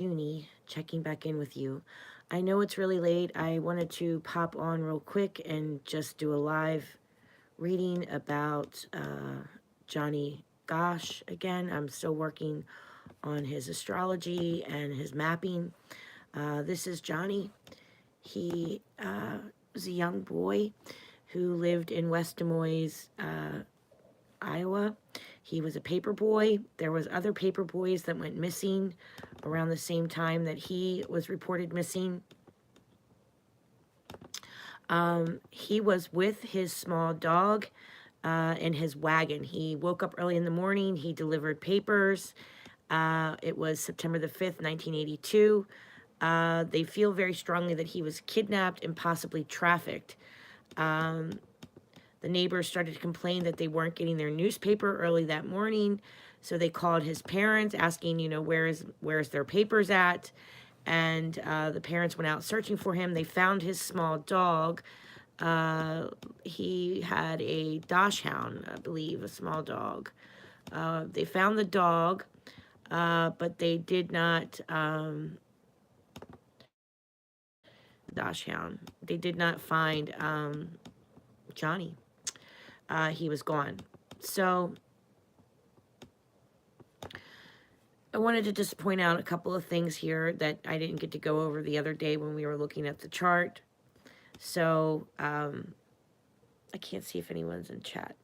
Uni, checking back in with you. I know it's really late. I wanted to pop on real quick and just do a live reading about Johnny Gosch again. I'm still working on his astrology and his mapping. This is Johnny. He was a young boy who lived in West Des Moines, Iowa. He was a paper boy. There was other paper boys that went missing around the same time that he was reported missing. He was with his small dog in his wagon. He woke up early in the morning. He delivered papers. It was September the 5th, 1982. They feel very strongly that he was kidnapped and possibly trafficked. The neighbors started to complain that they weren't getting their newspaper early that morning. So they called his parents asking, where's their papers at? And the parents went out searching for him. They found his small dog. He had a dachshund, I believe, a small dog. They found the dog, but they did not, dachshund. They did not find Johnny. He was gone. So I wanted to just point out a couple of things here that I didn't get to go over the other day when we were looking at the chart. So I can't see if anyone's in chat.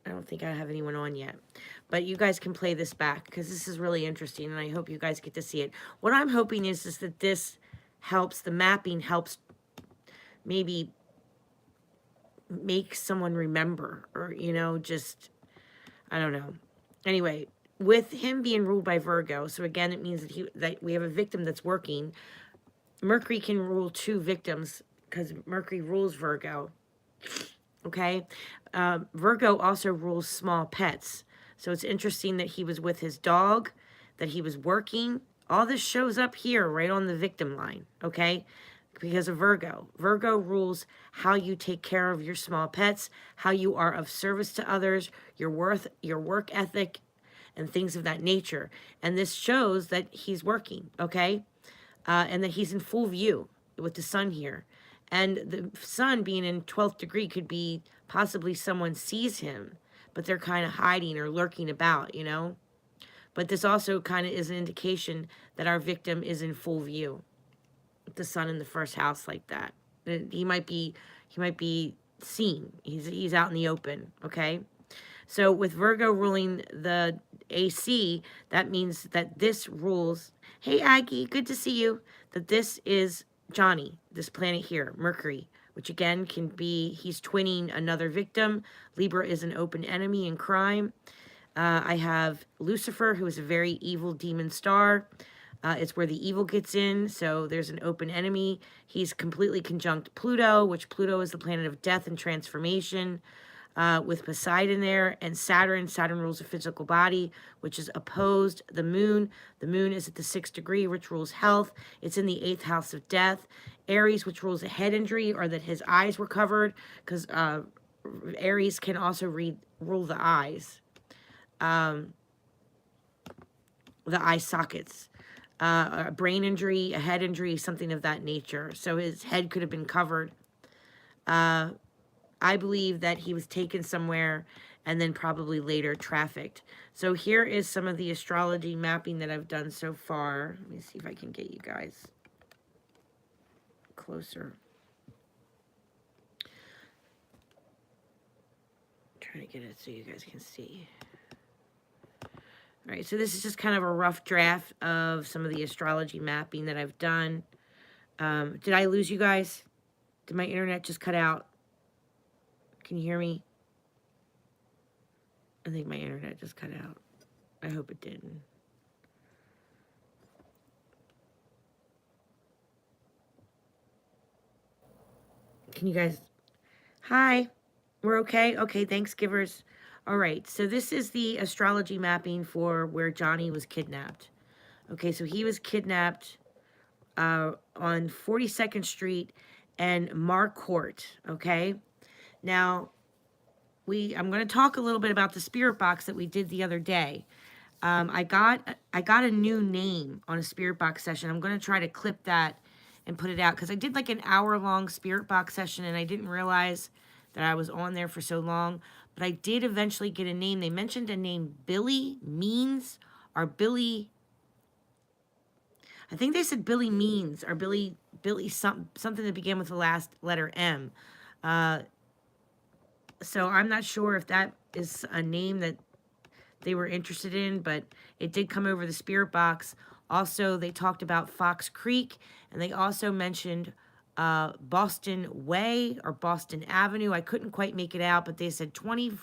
I don't think I have anyone on yet. But you guys can play this back because this is really interesting, and I hope you guys get to see it. What I'm hoping is that this helps, the mapping helps maybe make someone remember, or, just, I don't know. Anyway, with him being ruled by Virgo, so again, it means that we have a victim that's working. Mercury can rule two victims because Mercury rules Virgo. Okay? Virgo also rules small pets. So it's interesting that he was with his dog, that he was working. All this shows up here, right on the victim line, okay? Because of Virgo. Virgo rules how you take care of your small pets, how you are of service to others, your work ethic, and things of that nature. And this shows that he's working, okay? And that he's in full view with the sun here. And the sun being in 12th degree could be possibly someone sees him, but they're kind of hiding or lurking about, But this also kind of is an indication that our victim is in full view. The sun in the first house like that. He might be seen. He's out in the open, okay? So with Virgo ruling the AC, that means that this rules, hey Aggie, good to see you, that this is Johnny, this planet here, Mercury, which again can be, he's twinning another victim. Libra is an open enemy in crime. I have Lucifer, who is a very evil demon star. It's where the evil gets in, so there's an open enemy. He's completely conjunct Pluto, which Pluto is the planet of death and transformation, with Poseidon there, and Saturn. Saturn rules the physical body, which is opposed the moon. The moon is at the 6th degree, which rules health. It's in the 8th house of death. Aries, which rules a head injury, or that his eyes were covered, because Aries can also rule the eyes. The eye sockets. A brain injury, a head injury, something of that nature. So his head could have been covered. I believe that he was taken somewhere and then probably later trafficked. So here is some of the astrology mapping that I've done so far. Let me see if I can get you guys closer. I'm trying to get it so you guys can see. All right, so this is just kind of a rough draft of some of the astrology mapping that I've done. Did I lose you guys? Did my internet just cut out? Can you hear me? I think my internet just cut out. I hope it didn't. Can you guys... Hi. We're okay? Okay, thanks, givers. All right, so this is the astrology mapping for where Johnny was kidnapped. Okay, so he was kidnapped on 42nd Street and Marcourt, okay? Now, I'm going to talk a little bit about the spirit box that we did the other day. I got a new name on a spirit box session. I'm going to try to clip that and put it out because I did like an hour-long spirit box session and I didn't realize that I was on there for so long. But I did eventually get a name. They mentioned a name, Billy Means, or Billy. I think they said Billy Means or Billy something that began with the last letter M. So I'm not sure if that is a name that they were interested in, but it did come over the spirit box. Also, they talked about Fox Creek, and they also mentioned Boston Way or Boston Avenue. I couldn't quite make it out, but they said 20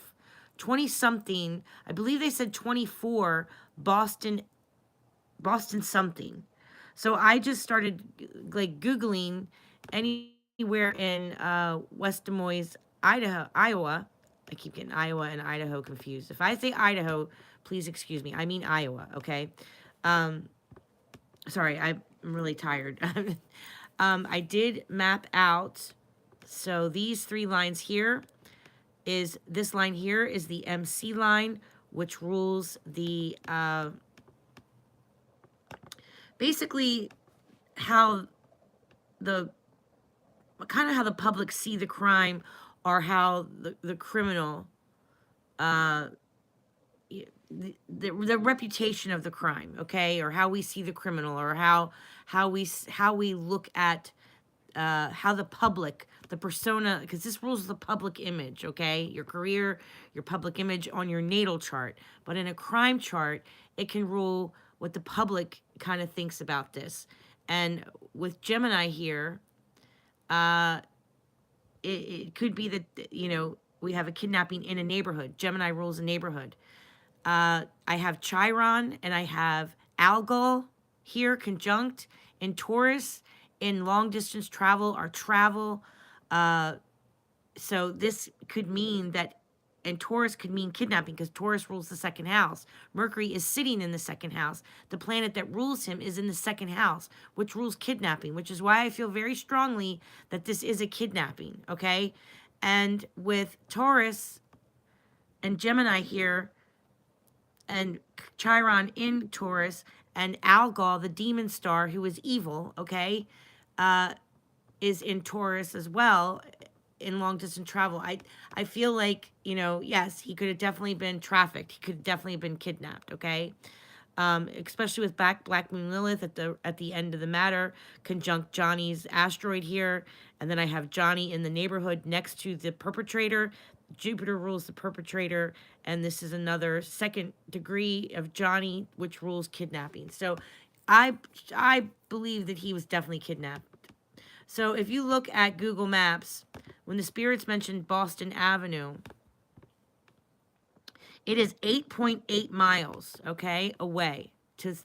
something. I believe they said 24 Boston something. So I just started like Googling anywhere in West Des Moines, Iowa. I keep getting Iowa and Idaho confused. If I say Idaho, please excuse me. I mean Iowa, okay? Sorry, I'm really tired. I did map out, so these 3 lines here is, this line here is the MC line, which rules the, basically how the, kind of how the public see the crime, or how the criminal, the reputation of the crime, okay, or how we see the criminal, or how we look at how the public, the persona, because this rules the public image, okay, your career, your public image on your natal chart. But in a crime chart, it can rule what the public kind of thinks about this. And with Gemini here, it could be that, you know, we have a kidnapping in a neighborhood. Gemini rules a neighborhood. I have Chiron and I have Algol here conjunct in Taurus in long distance travel or travel. So this could mean that, and Taurus could mean kidnapping because Taurus rules the 2nd house. Mercury is sitting in the 2nd house. The planet that rules him is in the 2nd house, which rules kidnapping, which is why I feel very strongly that this is a kidnapping, okay? And with Taurus and Gemini here, and Chiron in Taurus, and Algol, the demon star who is evil, okay, is in Taurus as well in long distance travel. I feel like, you know, yes, he could have definitely been trafficked. He could have definitely been kidnapped, okay? Especially with Black Moon Lilith at the end of the matter, conjunct Johnny's asteroid here, and then I have Johnny in the neighborhood next to the perpetrator. Jupiter rules the perpetrator, and this is another 2nd degree of Johnny, which rules kidnapping. So I believe that he was definitely kidnapped. So if you look at Google Maps, when the spirits mentioned Boston Avenue, it is 8.8 miles, okay, away to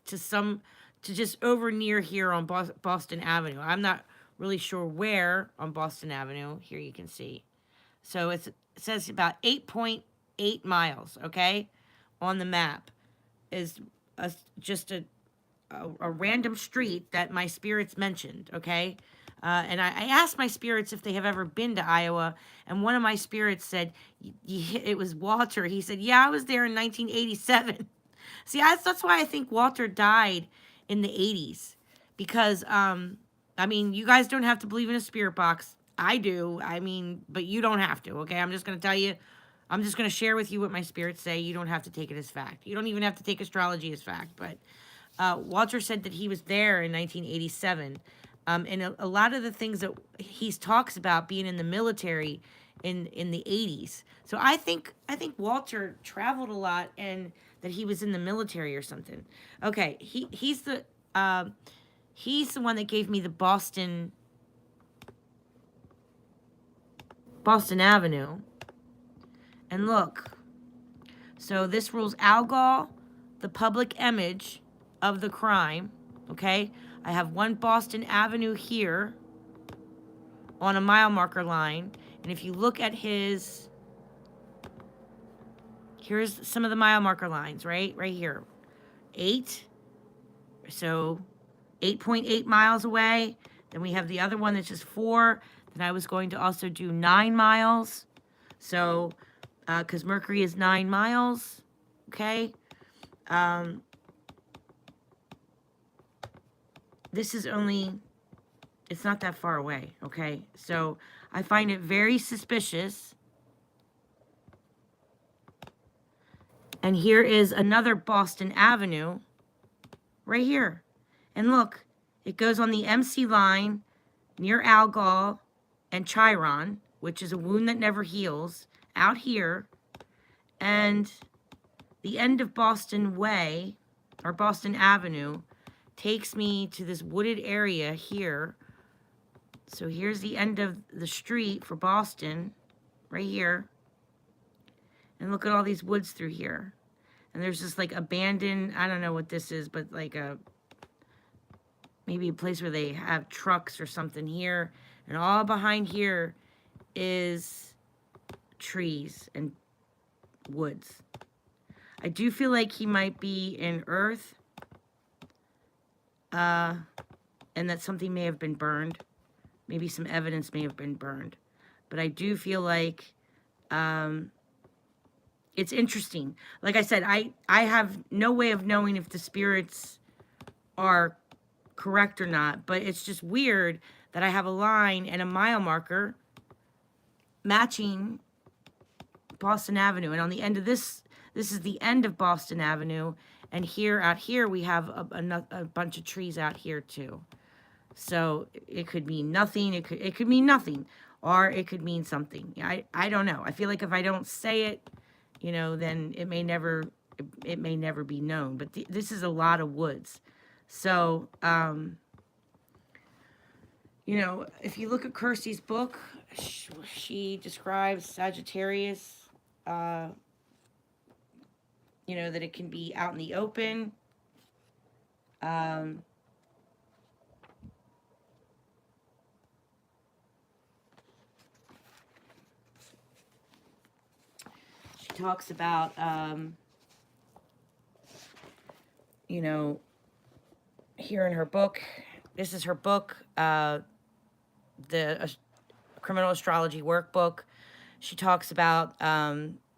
just over near here on Boston Avenue. I'm not really sure where on Boston Avenue. Here you can see. So it says about 8.8 miles, okay, on the map. Is just a random street that my spirits mentioned, okay? And I asked my spirits if they have ever been to Iowa, and one of my spirits said, it was Walter. He said, yeah, I was there in 1987. See, that's why I think Walter died in the 80s. Because, I mean, you guys don't have to believe in a spirit box. I do. I mean, but you don't have to, okay? I'm just going to tell you. I'm just going to share with you what my spirits say. You don't have to take it as fact. You don't even have to take astrology as fact. But Walter said that he was there in 1987. And a lot of the things that he talks about being in the military in the 80s. So I think Walter traveled a lot and that he was in the military or something. Okay, he's the one that gave me the Boston Avenue. And look, so this rules Algol, the public image of the crime, okay? I have one Boston Avenue here on a mile marker line. And if you look at his, here's some of the mile marker lines, right? Right here. 8. So 8.8 miles away. Then we have the other one that's just 4. Then I was going to also do 9 miles. So, because Mercury is 9 miles, okay? This is only, it's not that far away, okay? So I find it very suspicious. And here is another Boston Avenue right here. And look, it goes on the MC line near Algol and Chiron, which is a wound that never heals, out here. And the end of Boston Way, or Boston Avenue, takes me to this wooded area here. So here's the end of the street for Boston, right here. And look at all these woods through here. And there's this like abandoned, I don't know what this is, but like maybe a place where they have trucks or something here. And all behind here is trees and woods. I do feel like he might be in earth. And that something may have been burned. Maybe some evidence may have been burned. But I do feel like it's interesting. Like I said, I have no way of knowing if the spirits are correct or not. But it's just weird that I have a line and a mile marker matching Boston Avenue. And on the end of this is the end of Boston Avenue. And here, out here, we have a bunch of trees out here too. So it could mean nothing. It could mean nothing, or it could mean something. I don't know. I feel like if I don't say it, you know, then it may never be known. But this is a lot of woods. So you know, if you look at Kirsty's book, she describes Sagittarius. You know, that it can be out in the open. She talks about, you know, here in her book, this is her book, the Criminal Astrology Workbook. She talks about,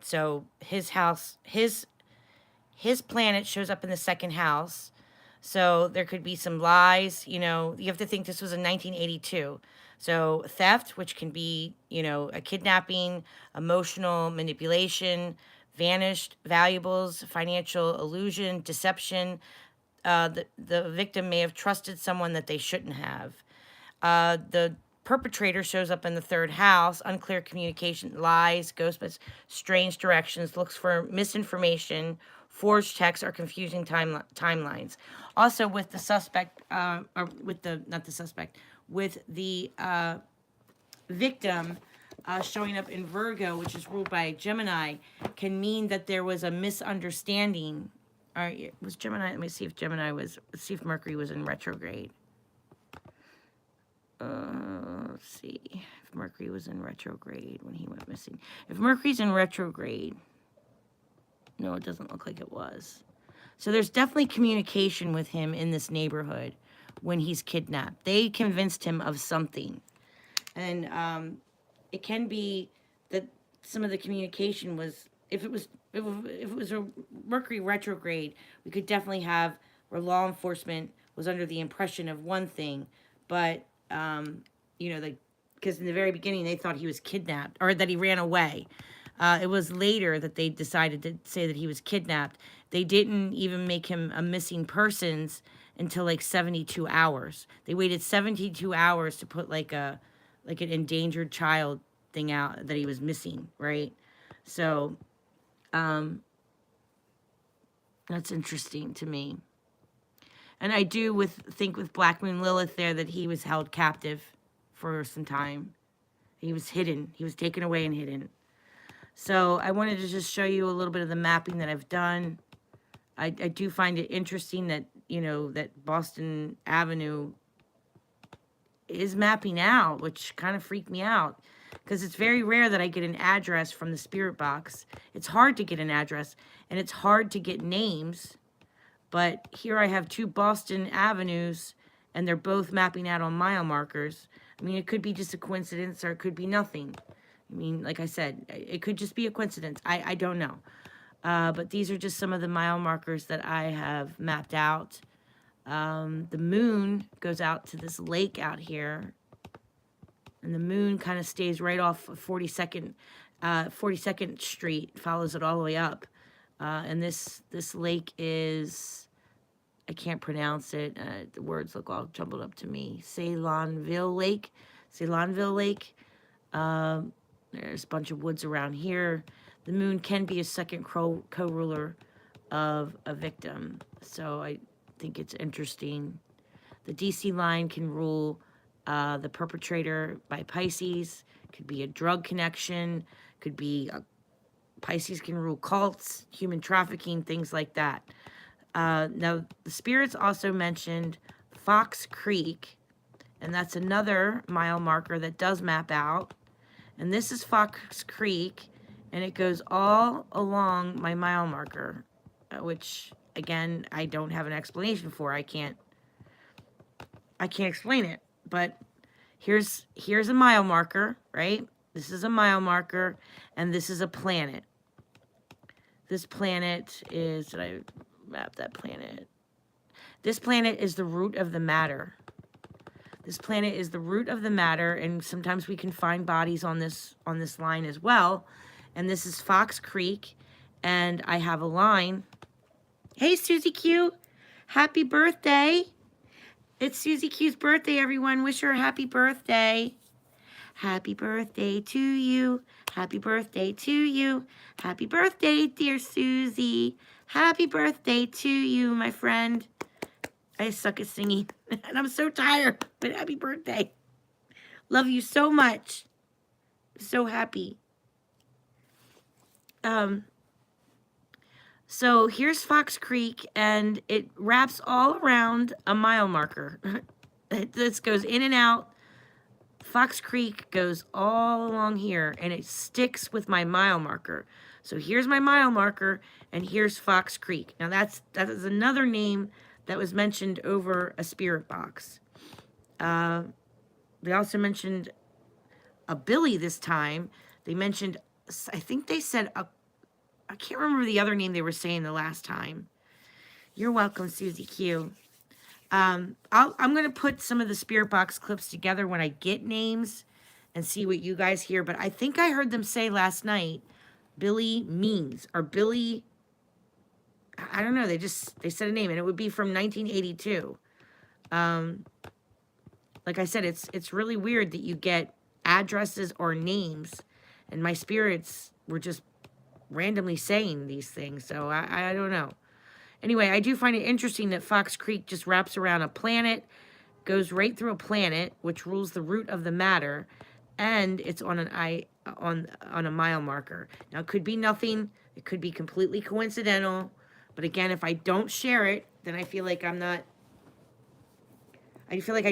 so his house, his planet shows up in the second house. So there could be some lies, you know, you have to think this was in 1982. So theft, which can be, you know, a kidnapping, emotional manipulation, vanished valuables, financial illusion, deception. The victim may have trusted someone that they shouldn't have. The perpetrator shows up in the third house, unclear communication, lies, ghosts, strange directions, looks for misinformation, forged texts, or confusing timelines. Also, with the suspect, or with the, not the suspect, with the victim showing up in Virgo, which is ruled by Gemini, can mean that there was a misunderstanding. Or was Gemini, let me see if Gemini was, let's see if Mercury was in retrograde. Let's see if Mercury was in retrograde when he went missing. If Mercury's in retrograde, no, it doesn't look like it was. So there's definitely communication with him in this neighborhood when he's kidnapped. They convinced him of something. And it can be that some of the communication was, if it was a Mercury retrograde, we could definitely have where law enforcement was under the impression of one thing, but you know, because in the very beginning they thought he was kidnapped or that he ran away. It was later that they decided to say that he was kidnapped. They didn't even make him a missing persons until like 72 hours. They waited 72 hours to put like an endangered child thing out that he was missing, right? So that's interesting to me. And I do think with Black Moon Lilith there that he was held captive for some time. He was hidden. He was taken away and hidden. So I wanted to just show you a little bit of the mapping that I've done. I do find it interesting that, you know, that Boston Avenue is mapping out, which kind of freaked me out. Because it's very rare that I get an address from the spirit box. It's hard to get an address, and it's hard to get names. But here I have two Boston Avenues, and they're both mapping out on mile markers. I mean, it could be just a coincidence, or it could be nothing. I mean, like I said, it could just be a coincidence. I don't know. But these are just some of the mile markers that I have mapped out. The moon goes out to this lake out here. And the moon kind of stays right off of 42nd Street, follows it all the way up. And this lake is, I can't pronounce it. The words look all jumbled up to me. Ceylonville Lake. There's a bunch of woods around here. The moon can be a second co-ruler of a victim. So I think it's interesting. The DC line can rule the perpetrator by Pisces. Could be a drug connection. Could be Pisces can rule cults, human trafficking, things like that. Now, the spirits also mentioned Fox Creek, and that's another mile marker that does map out. And this is Fox Creek, and it goes all along my mile marker, which, again, I don't have an explanation for. I can't explain it, but here's a mile marker, right? This is a mile marker, and this is a planet. This planet is, did I map that planet? This planet is the root of the matter. This planet is the root of the matter, and sometimes we can find bodies on this line as well. And this is Fox Creek, and I have a line. Hey, Susie Q, happy birthday. It's Susie Q's birthday, everyone. Wish her a happy birthday. Happy birthday to you. Happy birthday to you. Happy birthday, dear Susie. Happy birthday to you, my friend. I suck at singing, and I'm so tired, but happy birthday. Love you so much. So happy. So here's Fox Creek, and it wraps all around a mile marker. This goes in and out. Fox Creek goes all along here, and it sticks with my mile marker. So here's my mile marker, and here's Fox Creek. Now that is another name that was mentioned over a spirit box. They also mentioned a Billy this time. They mentioned, I think they said, I can't remember the other name they were saying the last time. You're welcome, Susie Q. I'm going to put some of the spirit box clips together when I get names and see what you guys hear. But I think I heard them say last night, Billy Means, or Billy, I don't know. They said a name, and it would be from 1982. Like I said, it's really weird that you get addresses or names, and my spirits were just randomly saying these things. So I don't know. Anyway, I do find it interesting that Fox Creek just wraps around a planet, goes right through a planet, which rules the root of the matter, and it's on a mile marker. Now, it could be nothing. It could be completely coincidental. But again, if I don't share it, then I feel like I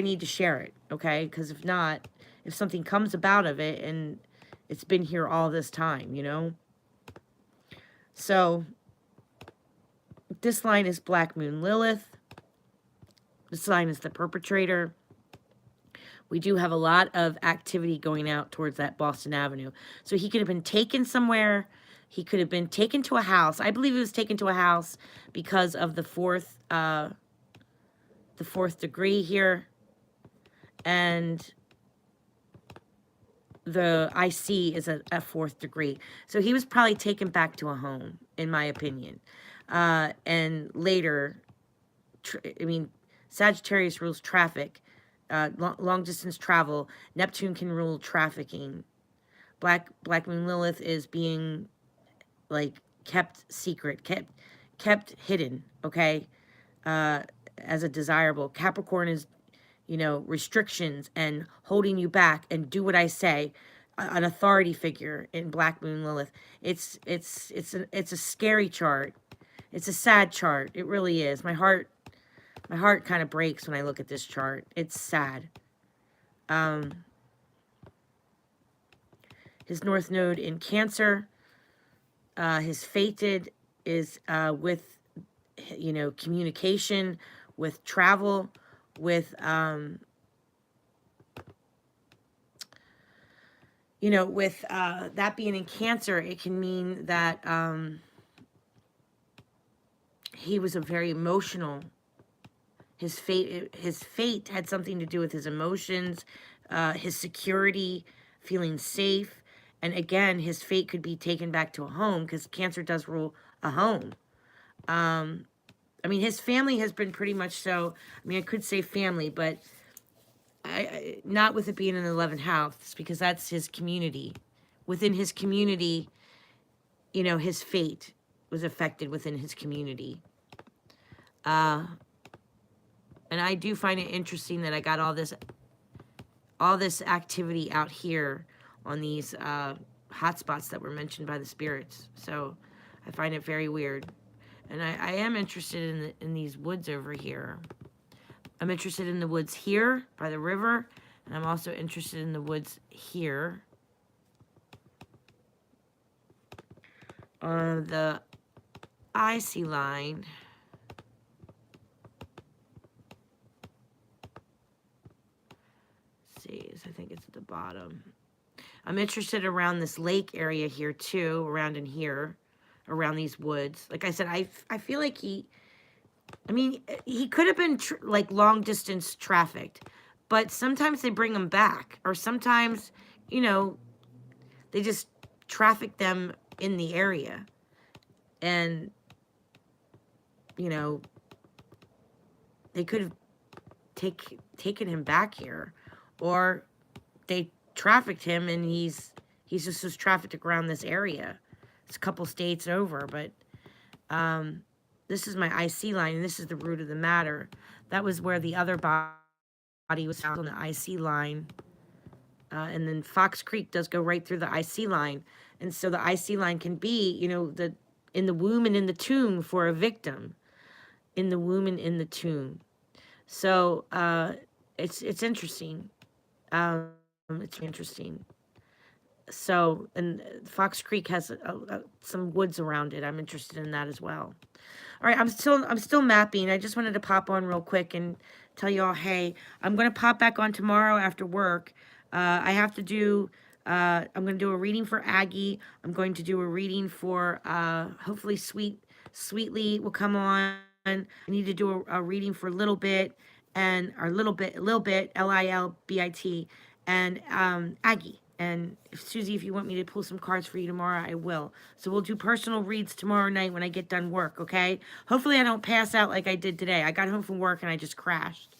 need to share it, okay? Because if not, if something comes about of it, and it's been here all this time, you know? So this line is Black Moon Lilith. This line is the perpetrator. We do have a lot of activity going out towards that Boston Avenue. So he could have been taken somewhere. He could have been taken to a house. I believe he was taken to a house because of the fourth degree here. And the IC is a fourth degree. So he was probably taken back to a home, in my opinion. And later, Sagittarius rules traffic, long distance travel. Neptune can rule trafficking. Black Moon Lilith is being like kept secret, kept hidden, okay, as a desirable. Capricorn is, restrictions and holding you back, and do what I say, an authority figure in Black Moon Lilith. It's a scary chart. It's a sad chart. It really is. My heart kind of breaks when I look at this chart. It's sad. His North Node in Cancer. His fated is with, communication, with travel, with, with that being in Cancer, it can mean that he was a very emotional. His fate had something to do with his emotions, his security, feeling safe. And again, his fate could be taken back to a home because Cancer does rule a home. I mean, his family has been pretty much so. I mean, I could say family, but not with it being in the 11th house because that's his community. Within his community, you know, his fate was affected within his community. And I do find it interesting that I got all this activity out here on these hotspots that were mentioned by the spirits. So I find it very weird. And I am interested in these woods over here. I'm interested in the woods here by the river. And I'm also interested in the woods here. On the IC line. Let's see, I think it's at the bottom. I'm interested around this lake area here too, around in here. Around these woods. Like I said, I feel like he could have been like long distance trafficked, but sometimes they bring them back, or sometimes, you know, they just traffic them in the area, and, you know, they could have taken him back here, or they trafficked him and he's just was trafficked around this area. It's a couple states over, but this is my IC line, and this is the root of the matter. That was where the other body was found on the IC line. And then Fox Creek does go right through the IC line. And so the IC line can be, you know, in the womb and in the tomb for a victim. In the womb and in the tomb. So it's interesting. It's interesting. So, and Fox Creek has some woods around it. I'm interested in that as well. All right, I'm still mapping. I just wanted to pop on real quick and tell you all, hey, I'm going to pop back on tomorrow after work. I have to do, I'm going to do a reading for Aggie. I'm going to do a reading for, hopefully Sweetly will come on. I need to do a reading for Little Bit, Little Bit, Lilbit, and Aggie. And Susie, if you want me to pull some cards for you tomorrow, I will. So we'll do personal reads tomorrow night when I get done work, okay? Hopefully I don't pass out like I did today. I got home from work and I just crashed.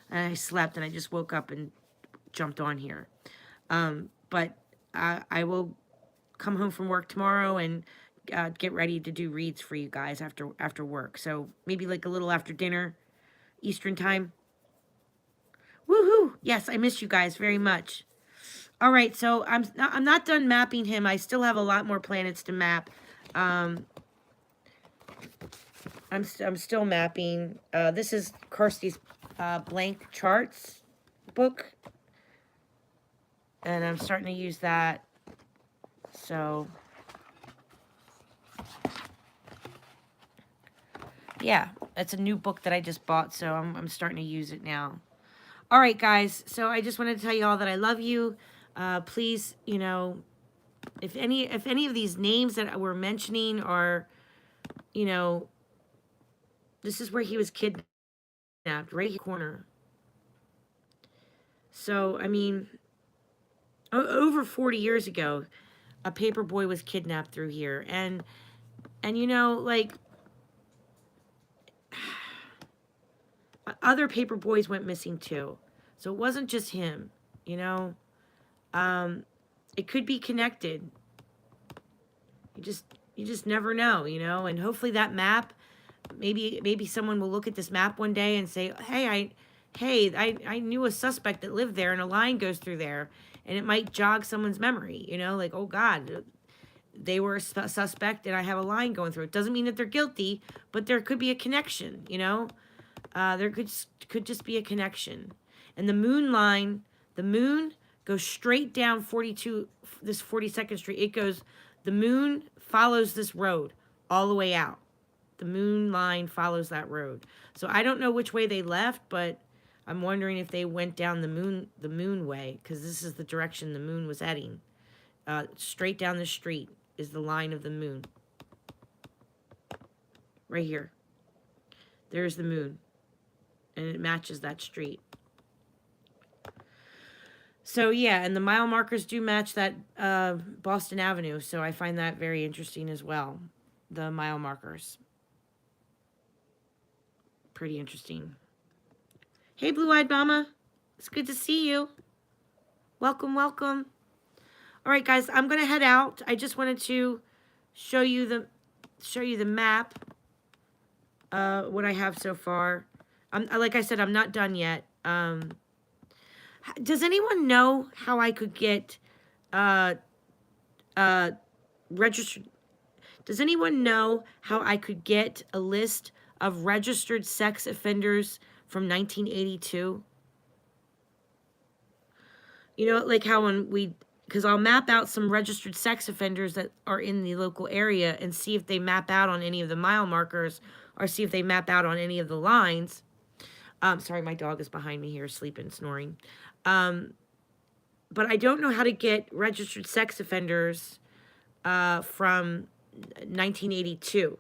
And I slept and I just woke up and jumped on here. But I will come home from work tomorrow and get ready to do reads for you guys after work. So maybe like a little after dinner, Eastern time. Woohoo! Yes, I miss you guys very much. All right, so I'm not done mapping him. I still have a lot more planets to map. I'm still mapping. This is Kirsty's blank charts book, and I'm starting to use that. So yeah, it's a new book that I just bought, so I'm starting to use it now. All right, guys. So I just wanted to tell you all that I love you. Please, you know, if any of these names that we're mentioning are, you know, this is where he was kidnapped, right here corner. So, I mean, over 40 years ago, a paper boy was kidnapped through here. And you know, like, other paper boys went missing too. So it wasn't just him, you know. It could be connected. You just never know, you know. And hopefully that map, maybe someone will look at this map one day and say, hey, I knew a suspect that lived there, and a line goes through there, and it might jog someone's memory, you know, like, oh God, they were a suspect, and I have a line going through it. Doesn't mean that they're guilty, but there could be a connection, you know. There could just be a connection. And the moon line, the moon goes straight down 42nd Street. It goes, the moon follows this road all the way out. The moon line follows that road. So I don't know which way they left, but I'm wondering if they went down the moon way, because this is the direction the moon was heading. Straight down the street is the line of the moon. Right here. There's the moon. And it matches that street. So, yeah, and the mile markers do match that Boston Avenue. So I find that very interesting as well. The mile markers. Pretty interesting. Hey, Blue-Eyed Mama. It's good to see you. Welcome, welcome. All right, guys, I'm going to head out. I just wanted to show you the map, what I have so far. Like I said, I'm not done yet. Does anyone know how I could get registered? Does anyone know how I could get a list of registered sex offenders from 1982? You know, like how because I'll map out some registered sex offenders that are in the local area and see if they map out on any of the mile markers or see if they map out on any of the lines. Sorry, my dog is behind me here, sleeping, snoring. But I don't know how to get registered sex offenders from 1982.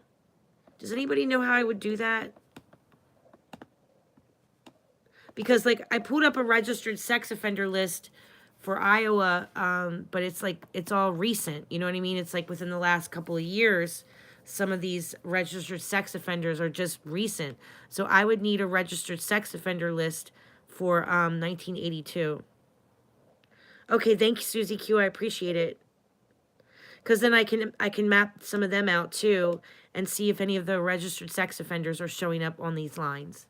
Does anybody know how I would do that? Because, like, I pulled up a registered sex offender list for Iowa, but it's all recent. You know what I mean? It's like within the last couple of years, some of these registered sex offenders are just recent. So I would need a registered sex offender list for 1982. Okay, thank you, Susie Q. I appreciate it. Because then I can map some of them out too and see if any of the registered sex offenders are showing up on these lines.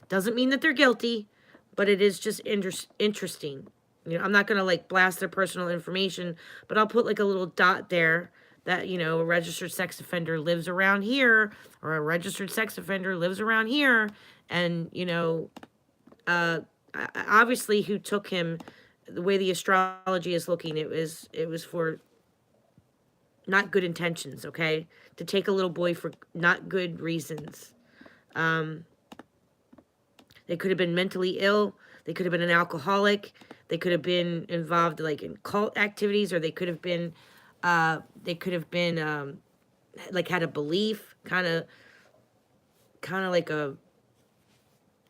Doesn't mean that they're guilty, but it is just interesting. You know, I'm not going to like blast their personal information, but I'll put like a little dot there that, you know, a registered sex offender lives around here, or a registered sex offender lives around here. And, you know, obviously who took him, the way the astrology is looking, it was for not good intentions, okay? To take a little boy for not good reasons. They could have been mentally ill. They could have been an alcoholic. They could have been involved like in cult activities, or they could have been like had a belief, kind of like a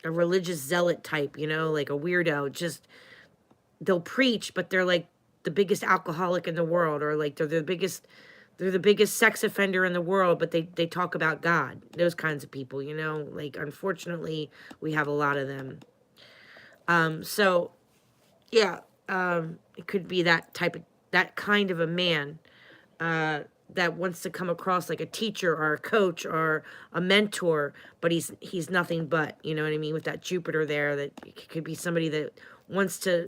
religious zealot type, you know, like a weirdo. Just they'll preach, but they're like the biggest alcoholic in the world, or like they're the biggest sex offender in the world, but they talk about God. Those kinds of people, you know, like unfortunately we have a lot of them. So yeah, it could be that kind of a man that wants to come across like a teacher or a coach or a mentor, but he's nothing but, you know what I mean, with that Jupiter there. That it could be somebody that wants to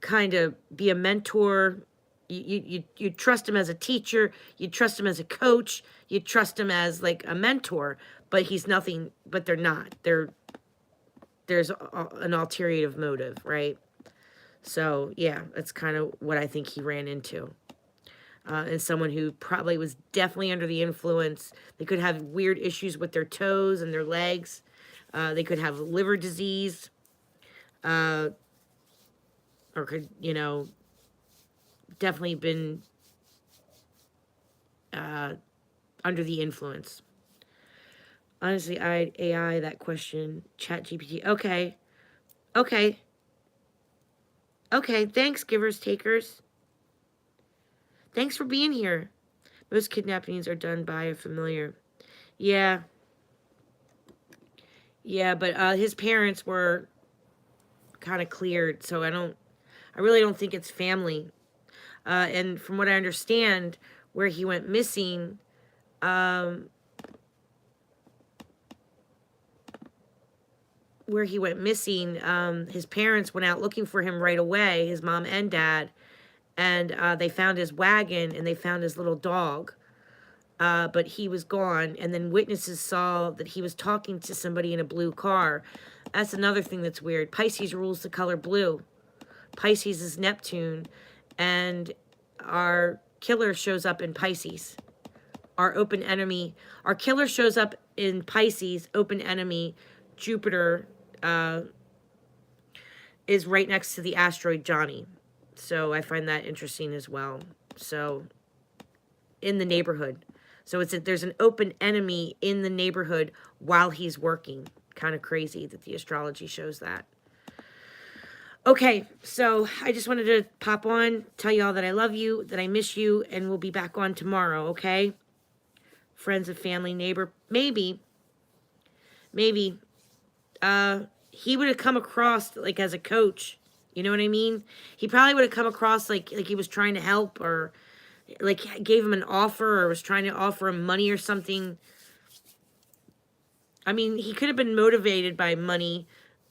kind of be a mentor. You trust him as a teacher, you trust him as a coach, you trust him as like a mentor, but he's nothing, but they're not. There's an ulterior motive, right? So yeah, that's kind of what I think he ran into. And someone who probably was definitely under the influence. They could have weird issues with their toes and their legs. They could have liver disease. Or could, you know, definitely been under the influence. Honestly, AI, that question, Chat GPT. Okay. Thanks, givers, takers. Thanks for being here. Most kidnappings are done by a familiar. Yeah, but his parents were kind of cleared, so I really don't think it's family. And from what I understand, where he went missing, his parents went out looking for him right away, his mom and dad, and they found his wagon and they found his little dog. But he was gone, and then witnesses saw that he was talking to somebody in a blue car. That's another thing that's weird. Pisces rules the color blue. Pisces is Neptune, and our killer shows up in Pisces. Our killer shows up in Pisces, open enemy. Jupiter is right next to the asteroid Johnny. So I find that interesting as well. So in the neighborhood. So there's an open enemy in the neighborhood while he's working. Kind of crazy that the astrology shows that. Okay, so I just wanted to pop on, tell y'all that I love you, that I miss you, and we'll be back on tomorrow, okay? Friends and family, neighbor, maybe, he would have come across, like, as a coach. You know what I mean? He probably would have come across like he was trying to help, or like gave him an offer, or was trying to offer him money or something. I mean, he could have been motivated by money,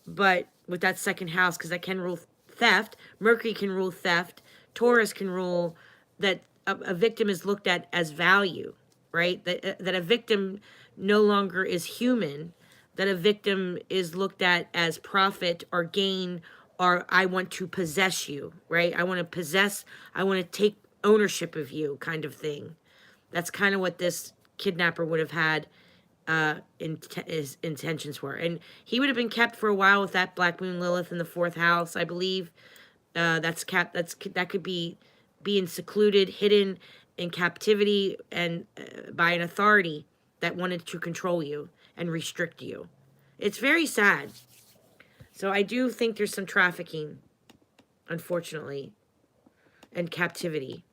but with that second house, because that can rule theft. Mercury can rule theft. Taurus can rule that a victim is looked at as value, right? That a victim no longer is human, that a victim is looked at as profit or gain, or I want to possess you, right? I want to take ownership of you, kind of thing. That's kind of what this kidnapper would have had his intentions were. And he would have been kept for a while with that Black Moon Lilith in the 4th house, I believe. That could be being secluded, hidden in captivity, and by an authority that wanted to control you and restrict you. It's very sad. So I do think there's some trafficking, unfortunately, and captivity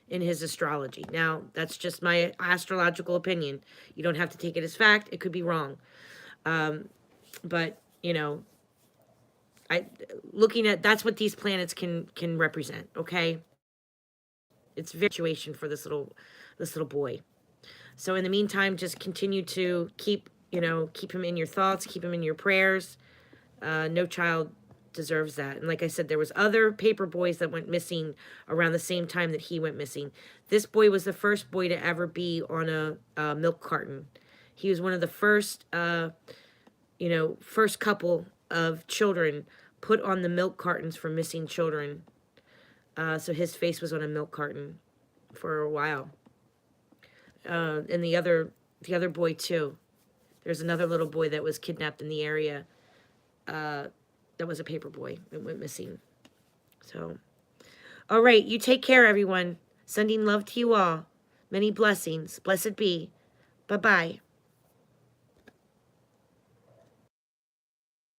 in his astrology. Now, that's just my astrological opinion. You don't have to take it as fact. It could be wrong. But, you know, that's what these planets can represent, okay? It's very situation for this little boy. So in the meantime, just continue to keep him in your thoughts, keep him in your prayers. No child deserves that. And like I said, there was other paper boys that went missing around the same time that he went missing. This boy was the first boy to ever be on a milk carton. He was one of the first first couple of children put on the milk cartons for missing children. So his face was on a milk carton for a while. And the other boy too. There's another little boy that was kidnapped in the area. That was a paper boy that went missing. So, all right, you take care, everyone. Sending love to you all. Many blessings. Blessed be. Bye-bye.